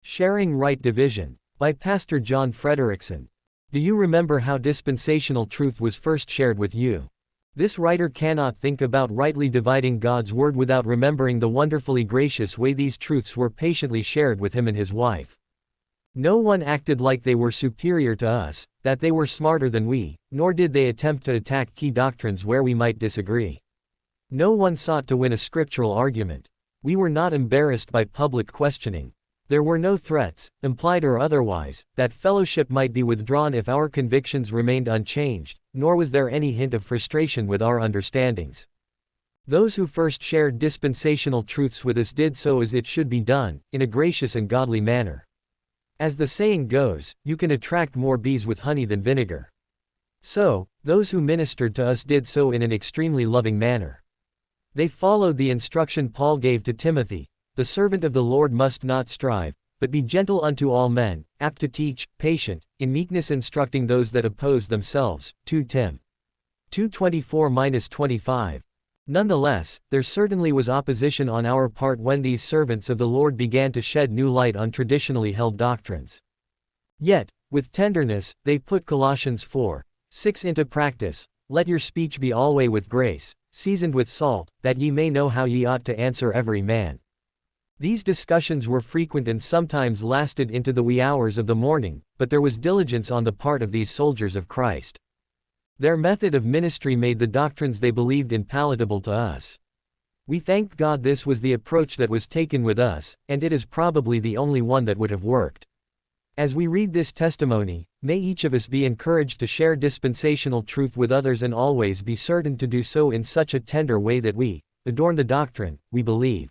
Sharing Right Division, by Pastor John Frederickson. Do you remember how dispensational truth was first shared with you? This writer cannot think about rightly dividing God's word without remembering the wonderfully gracious way these truths were patiently shared with him and his wife. No one acted like they were superior to us, that they were smarter than we, nor did they attempt to attack key doctrines where we might disagree. No one sought to win a scriptural argument. We were not embarrassed by public questioning. There were no threats, implied or otherwise, that fellowship might be withdrawn if our convictions remained unchanged, nor was there any hint of frustration with our understandings. Those who first shared dispensational truths with us did so as it should be done, in a gracious and godly manner. As the saying goes, you can attract more bees with honey than vinegar. So, those who ministered to us did so in an extremely loving manner. They followed the instruction Paul gave to Timothy: the servant of the Lord must not strive, but be gentle unto all men, apt to teach, patient, in meekness instructing those that oppose themselves. 2 Tim. 2:24-25. Nonetheless, there certainly was opposition on our part when these servants of the Lord began to shed new light on traditionally held doctrines. Yet, with tenderness, they put Colossians 4:6 into practice. Let your speech be always with grace, seasoned with salt, that ye may know how ye ought to answer every man. These discussions were frequent and sometimes lasted into the wee hours of the morning, but there was diligence on the part of these soldiers of Christ. Their method of ministry made the doctrines they believed in palatable to us. We thank God this was the approach that was taken with us, and it is probably the only one that would have worked. As we read this testimony, may each of us be encouraged to share dispensational truth with others and always be certain to do so in such a tender way that we adorn the doctrine we believe.